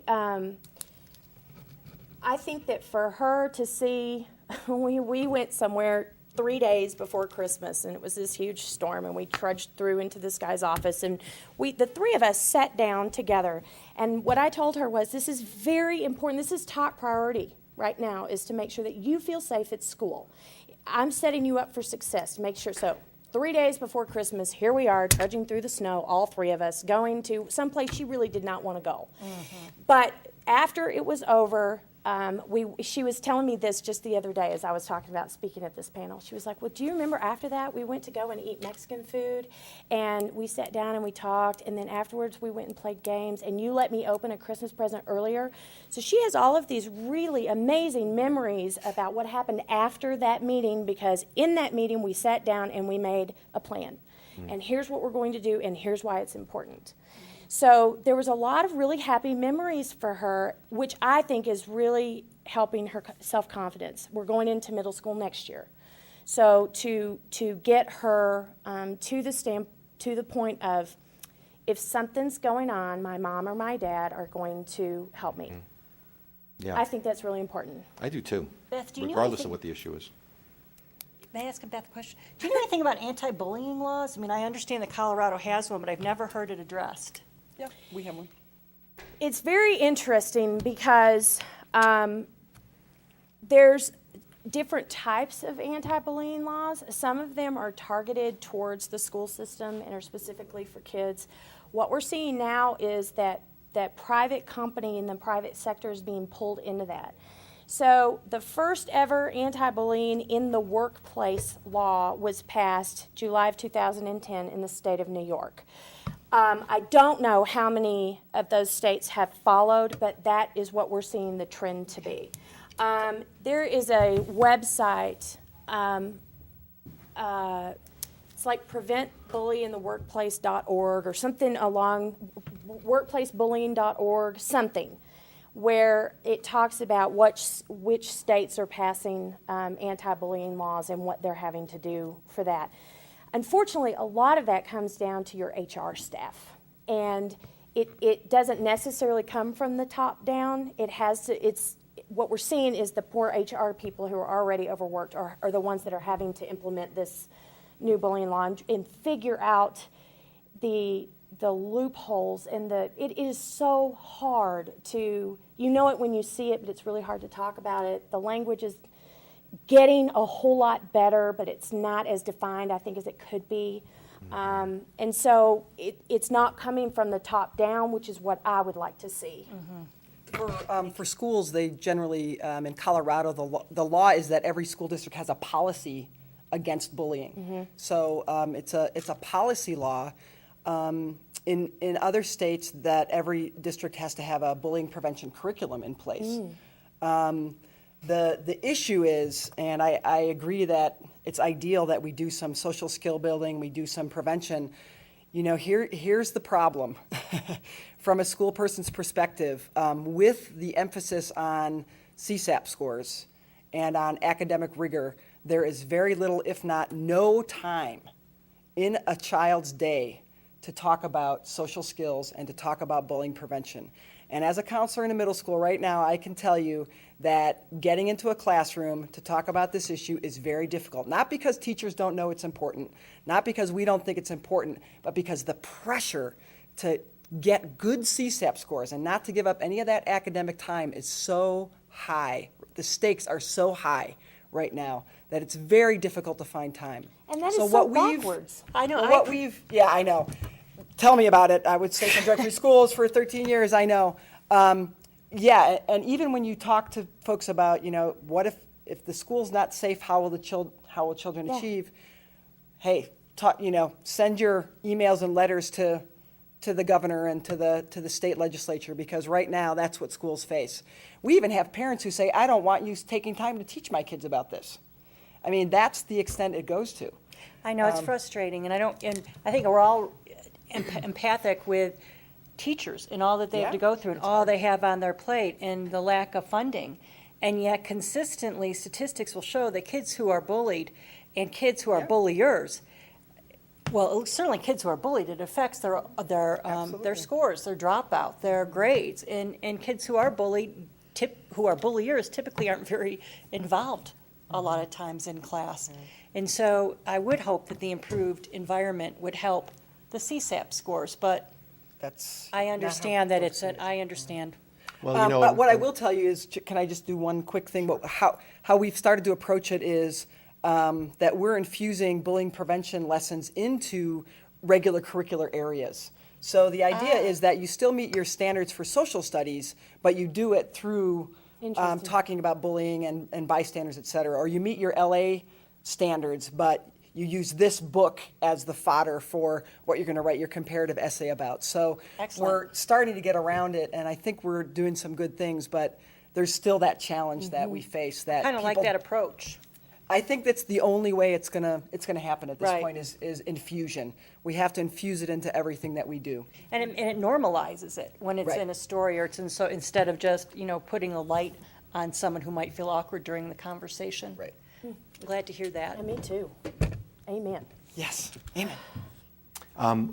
E: think that for her to see, we went somewhere 3 days before Christmas, and it was this huge storm, and we trudged through into this guy's office, and the three of us sat down together, and what I told her was, this is very important, this is top priority right now, is to make sure that you feel safe at school. I'm setting you up for success to make sure. So 3 days before Christmas, here we are trudging through the snow, all three of us, going to someplace she really did not want to go. But after it was over, she was telling me this just the other day as I was talking about speaking at this panel. She was like, well, do you remember after that we went to go and eat Mexican food, and we sat down and we talked, and then afterwards we went and played games, and you let me open a Christmas present earlier? So she has all of these really amazing memories about what happened after that meeting, because in that meeting we sat down and we made a plan. And here's what we're going to do, and here's why it's important. So there was a lot of really happy memories for her, which I think is really helping her self-confidence. We're going into middle school next year. So to get her to the point of, if something's going on, my mom or my dad are going to help me.
B: Yeah,
E: I think that's really important.
B: I do too,
D: Beth, do you know
B: regardless
D: anything-
B: of what the issue is.
D: May I ask Beth a question? Do you know anything about anti-bullying laws? I mean, I understand that Colorado has one, but I've never heard it addressed.
C: Yeah, we have one.
E: It's very interesting because there's different types of anti-bullying laws. Some of them are targeted towards the school system and are specifically for kids. What we're seeing now is that private company and the private sector is being pulled into that. So the first ever anti-bullying in the workplace law was passed July of 2010 in the state of New York. I don't know how many of those states have followed, but that is what we're seeing the trend to be. There is a website, it's like preventbullyintheworkplace.org or something along workplacebullying.org, something, where it talks about which states are passing anti-bullying laws and what they're having to do for that. Unfortunately, a lot of that comes down to your HR staff, and it doesn't necessarily come from the top down. What we're seeing is the poor HR people who are already overworked are the ones that are having to implement this new bullying law and figure out the loopholes, and it is so hard to, you know it when you see it, but it's really hard to talk about it. The language is getting a whole lot better, but it's not as defined, I think, as it could be. And so it's not coming from the top down, which is what I would like to see.
C: For schools, they generally, in Colorado, the law is that every school district has a policy against bullying. So it's a policy law. In other states, that every district has to have a bullying prevention curriculum in place. The issue is, and I agree that it's ideal that we do some social skill building, we do some prevention. You know, here's the problem from a school person's perspective, with the emphasis on CSAP scores and on academic rigor. There is very little, if not no time in a child's day to talk about social skills and to talk about bullying prevention. And as a counselor in a middle school right now, I can tell you that getting into a classroom to talk about this issue is very difficult. Not because teachers don't know it's important, not because we don't think it's important, but because the pressure to get good CSAP scores and not to give up any of that academic time is so high. The stakes are so high right now that it's very difficult to find time.
D: And that is so backwards. I know.
C: Yeah, I know. Tell me about it. I would say from drug-free schools for 13 years, I know. Yeah, and even when you talk to folks about, you know, what if the school's not safe, how will children achieve? Hey, send your emails and letters to the governor and to the state legislature, because right now that's what schools face. We even have parents who say, I don't want you taking time to teach my kids about this. I mean, that's the extent it goes to.
D: I know it's frustrating, and I think we're all empathic with teachers and all that they have to go through and all they have on their plate and the lack of funding. And yet consistently statistics will show that kids who are bullied and kids who are bulliers, well, certainly kids who are bullied, it affects their scores, their dropout, their grades. And kids who are bullied, who are bulliers, typically aren't very involved a lot of times in class. And so I would hope that the improved environment would help the CSAP scores, but I understand that I understand.
B: Well, you know,
C: but what I will tell you is, can I just do one quick thing? But how we've started to approach it is that we're infusing bullying prevention lessons into regular curricular areas. So the idea is that you still meet your standards for social studies, but you do it through talking about bullying and bystanders, et cetera. Or you meet your LA standards, but you use this book as the fodder for what you're going to write your comparative essay about. So we're starting to get around it, and I think we're doing some good things, but there's still that challenge that we face. That
D: kind of like that approach.
C: I think that's the only way it's gonna happen at this point is infusion. We have to infuse it into everything that we do. And
D: it normalizes it when it's in a story, or it's so instead of just putting a light on someone who might feel awkward during the conversation.
C: Right.
D: Glad to hear that.
E: And me too. Amen.
C: Yes. Amen.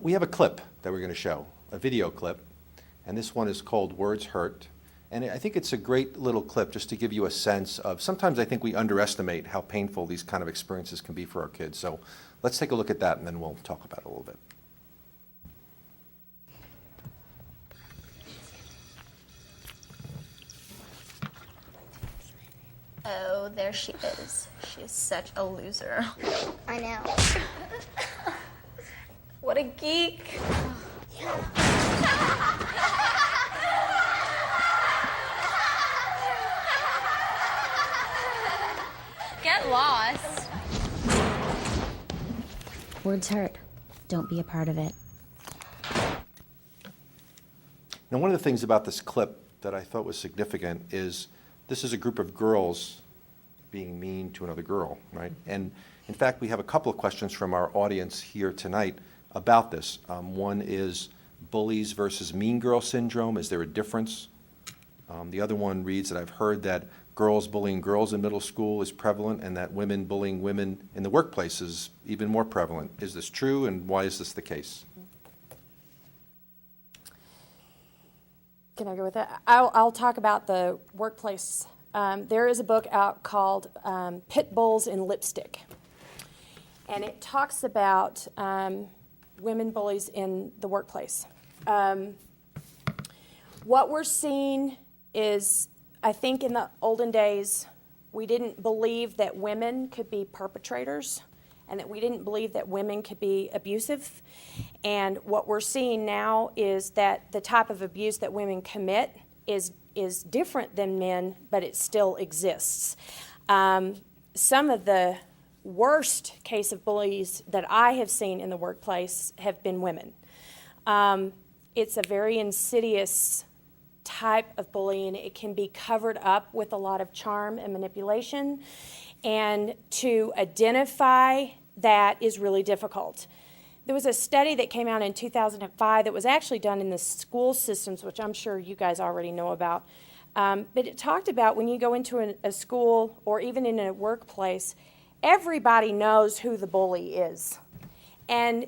B: We have a clip that we're going to show, a video clip, and this one is called Words Hurt. And I think it's a great little clip just to give you a sense of, sometimes I think we underestimate how painful these kind of experiences can be for our kids. So let's take a look at that, and then we'll talk about it a little bit.
F: Oh, there she is. She is such a loser.
G: I know.
F: What a geek. Get lost.
G: Words hurt. Don't be a part of it.
B: Now, one of the things about this clip that I thought was significant is this is a group of girls being mean to another girl, right? And in fact, we have a couple of questions from our audience here tonight about this. One is bullies versus mean girl syndrome. Is there a difference? The other one reads that I've heard that girls bullying girls in middle school is prevalent and that women bullying women in the workplace is even more prevalent. Is this true, and why is this the case?
E: Can I go with that? I'll talk about the workplace. There is a book out called Pit Bulls in Lipstick. And it talks about women bullies in the workplace. What we're seeing is, I think in the olden days, we didn't believe that women could be perpetrators and that we didn't believe that women could be abusive. And what we're seeing now is that the type of abuse that women commit is different than men, but it still exists. Some of the worst case of bullies that I have seen in the workplace have been women. It's a very insidious type of bullying. It can be covered up with a lot of charm and manipulation, and to identify that is really difficult. There was a study that came out in 2005 that was actually done in the school systems, which I'm sure you guys already know about. But it talked about when you go into a school or even in a workplace, everybody knows who the bully is. And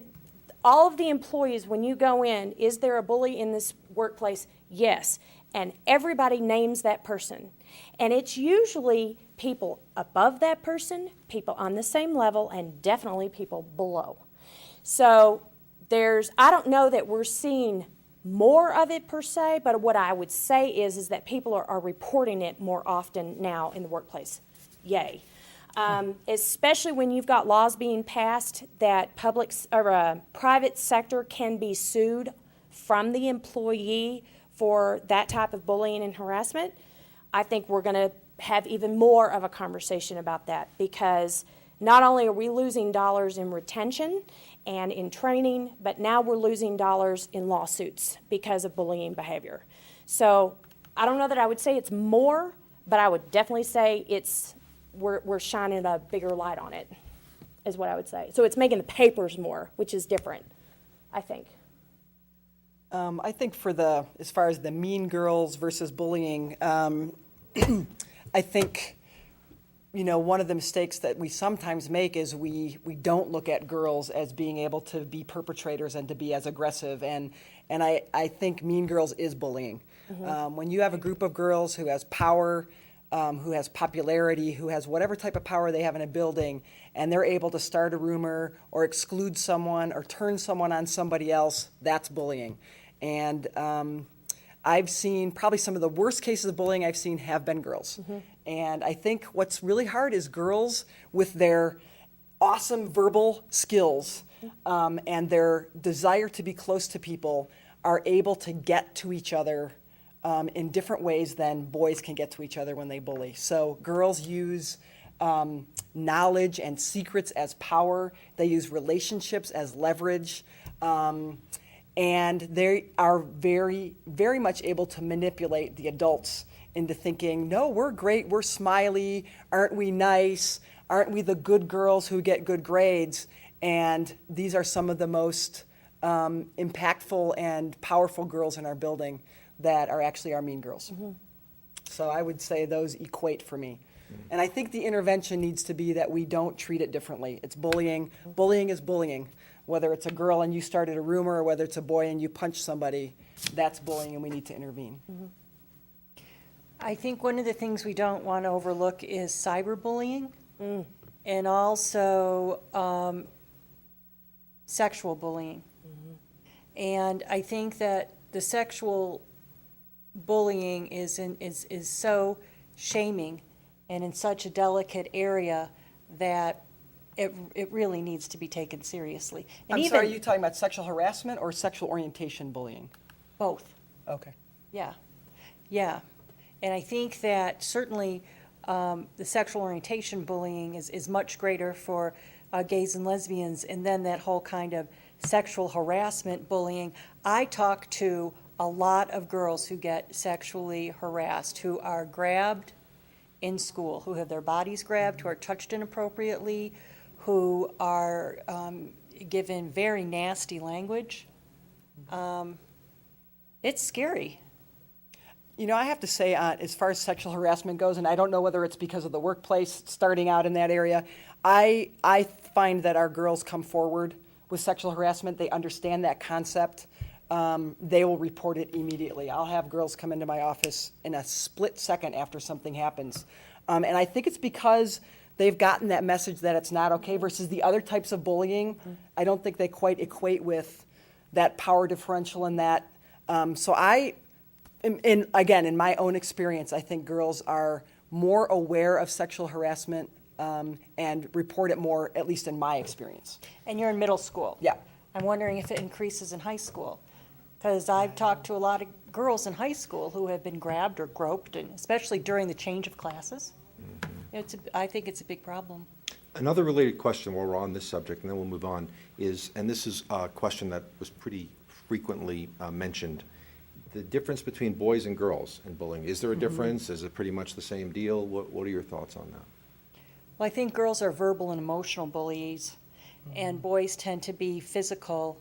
E: all of the employees, when you go in, is there a bully in this workplace? Yes. And everybody names that person. And it's usually people above that person, people on the same level, and definitely people below. So I don't know that we're seeing more of it per se, but what I would say is that people are reporting it more often now in the workplace. Yay. Especially when you've got laws being passed that private sector can be sued from the employee for that type of bullying and harassment. I think we're going to have even more of a conversation about that, because not only are we losing dollars in retention and in training, but now we're losing dollars in lawsuits because of bullying behavior. So I don't know that I would say it's more, but I would definitely say we're shining a bigger light on it, is what I would say. So it's making the papers more, which is different, I think.
C: I think as far as the mean girls versus bullying, I think, one of the mistakes that we sometimes make is we don't look at girls as being able to be perpetrators and to be as aggressive. And I think mean girls is bullying. Mm-hmm. When you have a group of girls who has power, who has popularity, who has whatever type of power they have in a building, and they're able to start a rumor or exclude someone or turn someone on somebody else, that's bullying. And I've seen probably some of the worst cases of bullying I've seen have been girls. Mm-hmm. And I think what's really hard is girls with their awesome verbal skills and their desire to be close to people are able to get to each other in different ways than boys can get to each other when they bully. So girls use knowledge and secrets as power. They use relationships as leverage. And they are very, very much able to manipulate the adults into thinking, no, we're great, we're smiley, aren't we nice, aren't we the good girls who get good grades? And these are some of the most impactful and powerful girls in our building that are actually our mean girls. Mm-hmm. So I would say those equate for me. Mm-hmm. And I think the intervention needs to be that we don't treat it differently. It's bullying. Mm-hmm. Bullying is bullying. Whether it's a girl and you started a rumor, or whether it's a boy and you punch somebody, that's bullying and we need to intervene.
D: Mm-hmm. I think one of the things we don't want to overlook is cyberbullying and also sexual bullying. Mm-hmm. And I think that the sexual bullying is so shaming and in such a delicate area that it really needs to be taken seriously. And
C: sorry, are you talking about sexual harassment or sexual orientation bullying?
D: Both.
C: Okay.
D: Yeah. And I think that certainly the sexual orientation bullying is much greater for gays and lesbians, and then that whole kind of sexual harassment bullying. I talk to a lot of girls who get sexually harassed, who are grabbed in school, who have their bodies grabbed, who are touched inappropriately, who are given very nasty language. It's scary.
C: I have to say, as far as sexual harassment goes, and I don't know whether it's because of the workplace starting out in that area, I find that our girls come forward with sexual harassment. They understand that concept. They will report it immediately. I'll have girls come into my office in a split second after something happens. And I think it's because they've gotten that message that it's not okay versus the other types of bullying. Mm-hmm. I don't think they quite equate with that power differential and that. Again, in my own experience, I think girls are more aware of sexual harassment and report it more, at least in my experience.
D: And you're in middle school.
C: Yeah.
D: I'm wondering if it increases in high school. Because I've talked to a lot of girls in high school who have been grabbed or groped, and especially during the change of classes. I think it's a big problem.
B: Another related question while we're on this subject, and then we'll move on, is, and this is a question that was pretty frequently mentioned, the difference between boys and girls in bullying. Is there a difference? Is it pretty much the same deal? What are your thoughts on that?
D: Well, I think girls are verbal and emotional bullies, and boys tend to be physical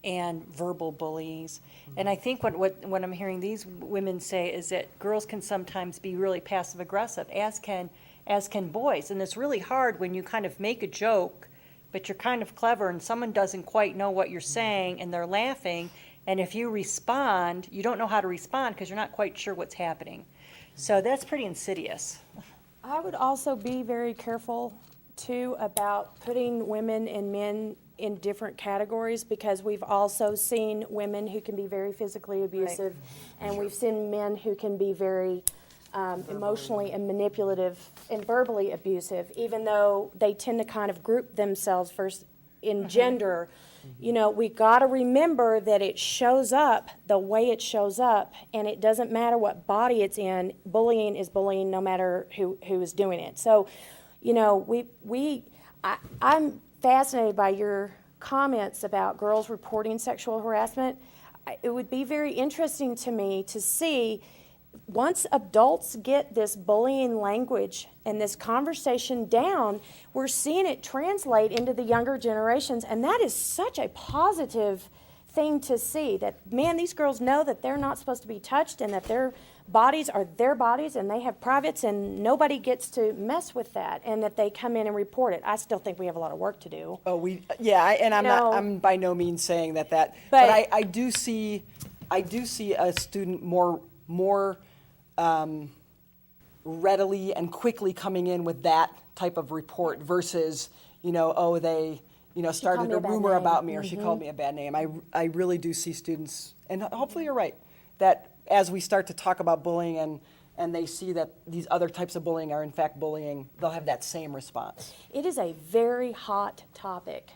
D: and verbal bullies. And I think what I'm hearing these women say is that girls can sometimes be really passive aggressive, as can boys. And it's really hard when you kind of make a joke, but you're kind of clever and someone doesn't quite know what you're saying and they're laughing. And if you respond, you don't know how to respond because you're not quite sure what's happening. So that's pretty insidious.
E: I would also be very careful, too, about putting women and men in different categories, because we've also seen women who can be very physically abusive, and we've seen men who can be very emotionally and manipulative and verbally abusive, even though they tend to kind of group themselves first in gender. You know, we got to remember that it shows up the way it shows up, and it doesn't matter what body it's in. Bullying is bullying no matter who is doing it. So, you know, I'm fascinated by your comments about girls reporting sexual harassment. It would be very interesting to me to see, once adults get this bullying language and this conversation down, we're seeing it translate into the younger generations, and that is such a positive thing to see, that, man, these girls know that they're not supposed to be touched and that their bodies are their bodies and they have privates and nobody gets to mess with that, and that they come in and report it. I still think we have a lot of work to do.
C: I'm by no means saying that, but I do see a student more readily and quickly coming in with that type of report versus, they, started a rumor about me, or she called me a bad name. I really do see students, and hopefully you're right, that as we start to talk about bullying and they see that these other types of bullying are in fact bullying, they'll have that same response.
E: It is a very hot topic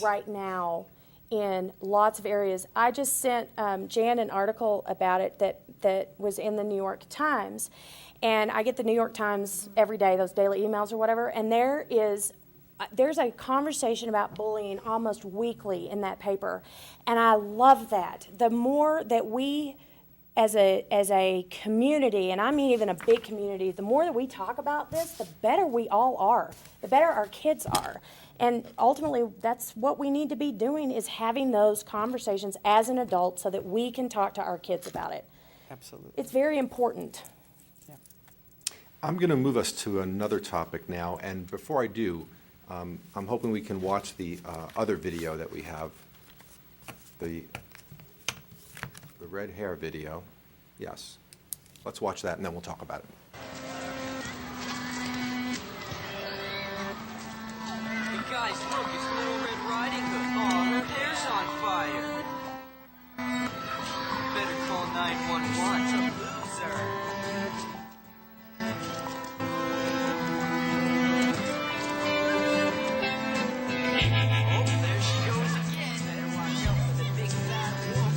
E: right now in lots of areas. I just sent Jan an article about it that was in the New York Times, and I get the New York Times every day, those daily emails or whatever, and there's a conversation about bullying almost weekly in that paper, and I love that. The more that we as a community, and I mean even a big community, the more that we talk about this, the better we all are, the better our kids are. And ultimately, that's what we need to be doing, is having those conversations as an adult so that we can talk to our kids about it.
C: Absolutely.
E: It's very important.
C: Yeah.
B: I'm going to move us to another topic now, and before I do, I'm hoping we can watch the other video that we have, the red hair video. Yes. Let's watch that, and then we'll talk about it.
H: Hey guys, look, it's Little Red Riding Hood. Aw, her hair's on fire. Better call 911. It's a loser. Oh, there she goes again. Better watch out for the big bad wolf.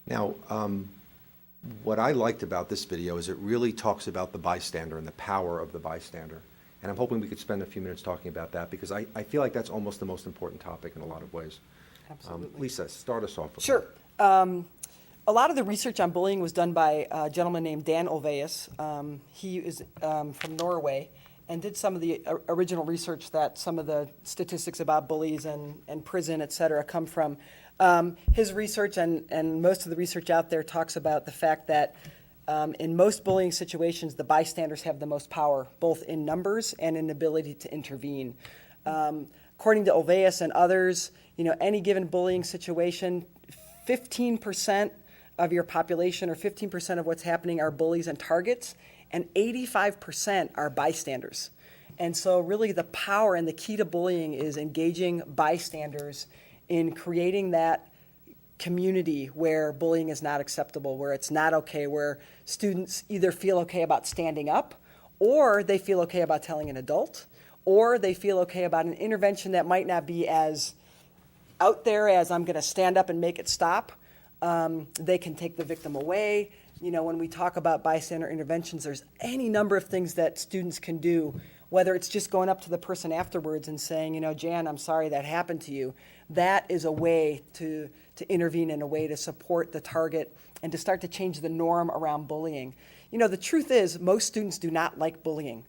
B: Now, what I liked about this video is it really talks about the bystander and the power of the bystander. And I'm hoping we could spend a few minutes talking about that, because I feel like that's almost the most important topic in a lot of ways.
C: Absolutely.
B: Lisa, start us off.
C: Sure. A lot of the research on bullying was done by a gentleman named Dan Olveus. He is from Norway and did some of the original research that some of the statistics about bullies and prison, et cetera, come from. His research and most of the research out there talks about the fact that in most bullying situations, the bystanders have the most power, both in numbers and in ability to intervene. According to Olveus and others, any given bullying situation, 15% of your population or 15% of what's happening are bullies and targets, and 85% are bystanders. And so really the power and the key to bullying is engaging bystanders in creating that community where bullying is not acceptable, where it's not okay, where students either feel okay about standing up, or they feel okay about telling an adult, or they feel okay about an intervention that might not be as out there as I'm going to stand up and make it stop. They can take the victim away. You know, when we talk about bystander interventions, there's any number of things that students can do, whether it's just going up to the person afterwards and saying, you know, Jan, I'm sorry that happened to you. That is a way to intervene, in a way to support the target and to start to change the norm around bullying. You know, the truth is most students do not like bullying.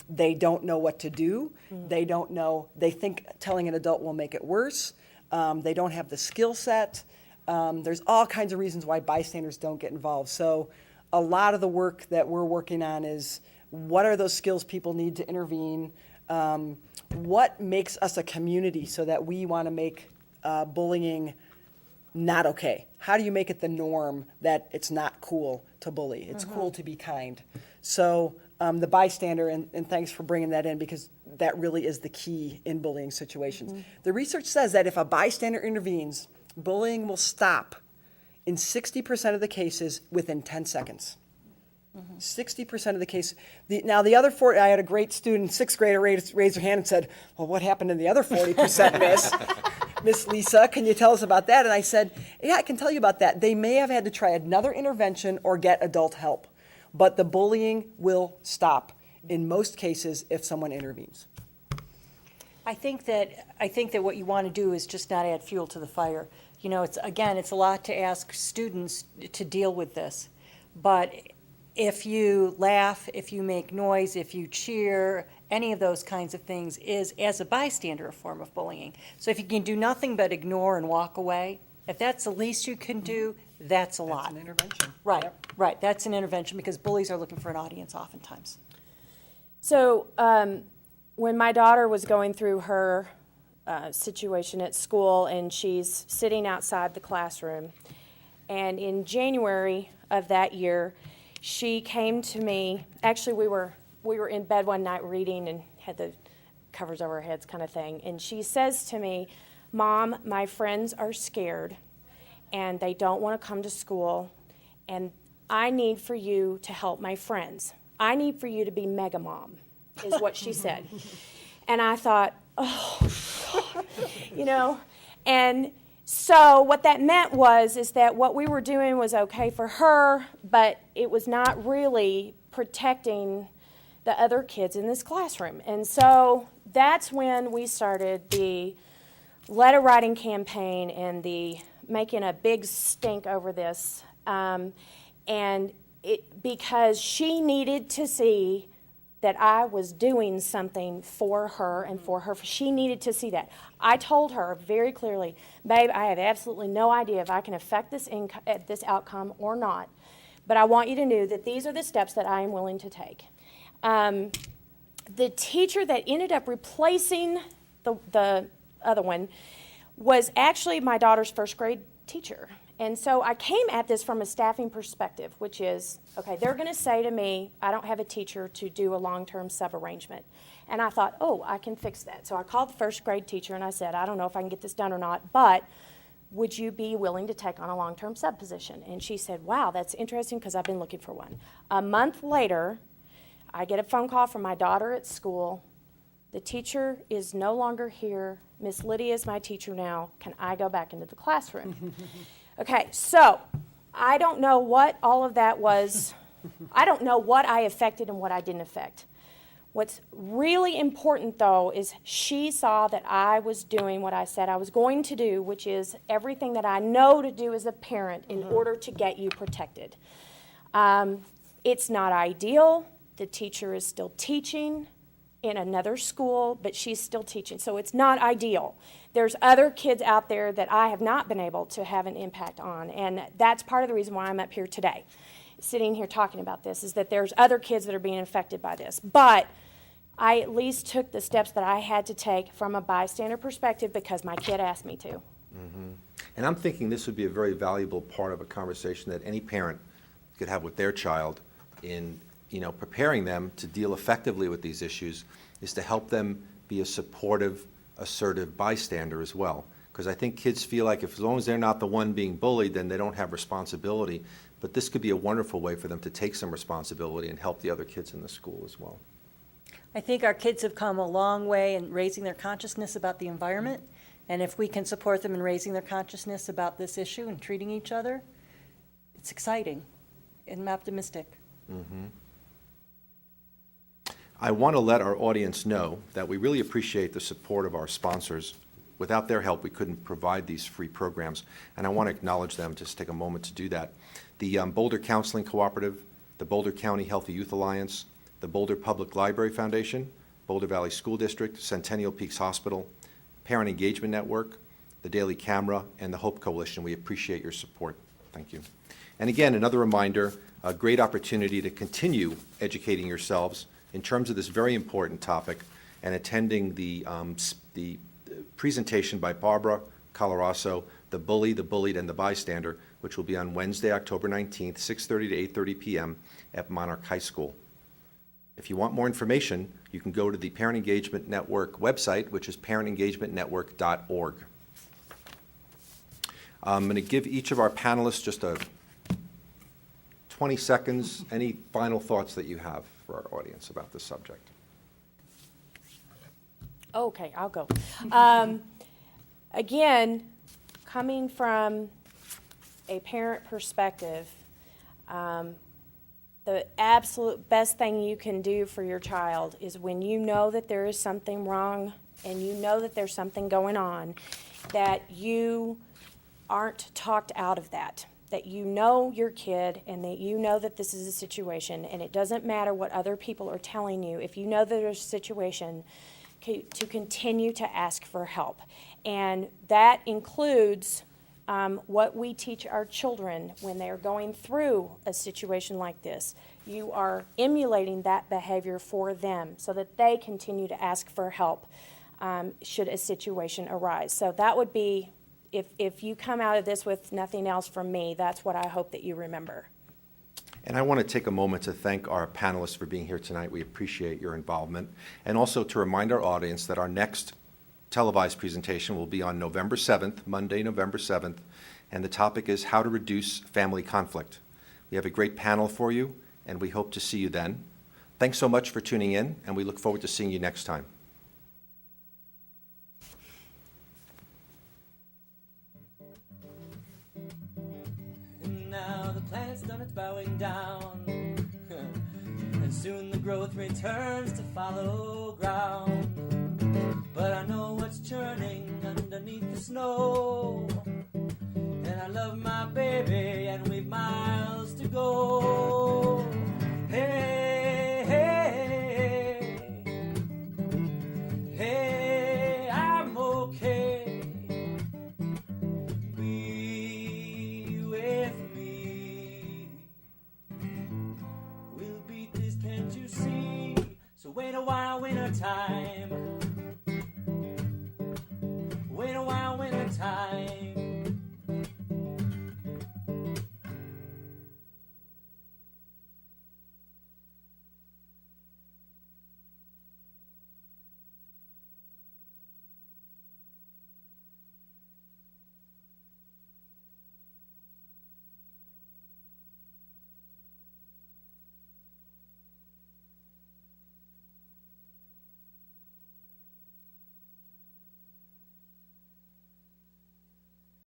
C: They don't know what to do. They don't know, they think telling an adult will make it worse. They don't have the skill set. There's all kinds of reasons why bystanders don't get involved. So a lot of the work that we're working on is, what are those skills people need to intervene? What makes us a community so that we want to make bullying not okay? How do you make it the norm that it's not cool to bully? It's cool to be kind. So the bystander, and thanks for bringing that in, because that really is the key in bullying situations. The research says that if a bystander intervenes, bullying will stop in 60% of the cases within 10 seconds. 60% of the case. Now the other 40, I had a great student, sixth grader, raised her hand and said, well, what happened in the other 40%, Miss? Miss Lisa, can you tell us about that? And I said, yeah, I can tell you about that. They may have had to try another intervention or get adult help, but the bullying will stop in most cases if someone intervenes.
D: I think that what you want to do is just not add fuel to the fire. You know, it's a lot to ask students to deal with this, but if you laugh, if you make noise, if you cheer, any of those kinds of things is, as a bystander, a form of bullying. So if you can do nothing but ignore and walk away, if that's the least you can do, that's a lot.
C: That's an intervention.
D: Right,
C: Yep.
D: right. That's an intervention, because bullies are looking for an audience oftentimes.
E: So when my daughter was going through her situation at school, and she's sitting outside the classroom, and in January of that year, she came to me. Actually, we were in bed one night reading and had the covers over our heads kind of thing, and she says to me, Mom, my friends are scared and they don't want to come to school, and I need for you to help my friends. I need for you to be mega mom, is what she said. And I thought, oh, God, you know, and so what that meant is that what we were doing was okay for her, but it was not really protecting the other kids in this classroom. And so that's when we started the letter writing campaign and the making a big stink over this. And because she needed to see that I was doing something for her and for her. She needed to see that. I told her very clearly, babe, I have absolutely no idea if I can affect this outcome or not, but I want you to know that these are the steps that I am willing to take. The teacher that ended up replacing the other one was actually my daughter's first grade teacher. And so I came at this from a staffing perspective, which is, okay, they're going to say to me, I don't have a teacher to do a long-term sub-arrangement. And I thought, oh, I can fix that. So I called the first grade teacher and I said, I don't know if I can get this done or not, but would you be willing to take on a long-term sub position? And she said, wow, that's interesting because I've been looking for one. A month later, I get a phone call from my daughter at school. The teacher is no longer here. Miss Lydia is my teacher now. Can I go back into the classroom? Okay, so I don't know what all of that was. I don't know what I affected and what I didn't affect. What's really important, though, is she saw that I was doing what I said I was going to do, which is everything that I know to do as a parent in order to get you protected. It's not ideal. The teacher is still teaching in another school, but she's still teaching, so it's not ideal. There's other kids out there that I have not been able to have an impact on, and that's part of the reason why I'm up here today, sitting here talking about this, is that there's other kids that are being affected by this. But I at least took the steps that I had to take from a bystander perspective because my kid asked me to.
B: And I'm thinking this would be a very valuable part of a conversation that any parent could have with their child in, preparing them to deal effectively with these issues, is to help them be a supportive, assertive bystander as well. Because I think kids feel like as long as they're not the one being bullied, then they don't have responsibility. But this could be a wonderful way for them to take some responsibility and help the other kids in the school as well.
D: I think our kids have come a long way in raising their consciousness about the environment, and if we can support them in raising their consciousness about this issue and treating each other, it's exciting and I'm optimistic.
B: I want to let our audience know that we really appreciate the support of our sponsors. Without their help, we couldn't provide these free programs, and I want to acknowledge them, just take a moment to do that. The Boulder Counseling Cooperative, the Boulder County Healthy Youth Alliance, the Boulder Public Library Foundation, Boulder Valley School District, Centennial Peaks Hospital, Parent Engagement Network, the Daily Camera, and the Hope Coalition. We appreciate your support. Thank you. And again, another reminder, a great opportunity to continue educating yourselves in terms of this very important topic and attending the presentation by Barbara Colorasso, The Bully, the Bullied, and the Bystander, which will be on Wednesday, October 19th, 6:30 to 8:30 p.m. at Monarch High School. If you want more information, you can go to the Parent Engagement Network website, which is parentengagementnetwork.org. I'm going to give each of our panelists just 20 seconds. Any final thoughts that you have for our audience about this subject?
E: Okay, I'll go. Again, coming from a parent perspective, the absolute best thing you can do for your child is when you know that there is something wrong and you know that there's something going on, that you aren't talked out of that you know your kid and that you know that this is a situation, and it doesn't matter what other people are telling you. If you know that there's a situation, to continue to ask for help. And that includes what we teach our children when they're going through a situation like this. You are emulating that behavior for them so that they continue to ask for help should a situation arise. So that would be, if you come out of this with nothing else from me, that's what I hope that you remember.
B: And I want to take a moment to thank our panelists for being here tonight. We appreciate your involvement. And also to remind our audience that our next televised presentation will be on November 7th, Monday, November 7th, and the topic is how to reduce family conflict. We have a great panel for you, and we hope to see you then. Thanks so much for tuning in, and we look forward to seeing you next time.
A: Now the planet's done its bowing down, and soon the growth returns to follow ground. But I know what's churning underneath the snow, and I love my baby, and we've miles to go. Hey, hey, hey, I'm okay. Be with me. We'll beat this, can't you see? So wait a while, winter time. Wait a while, winter time.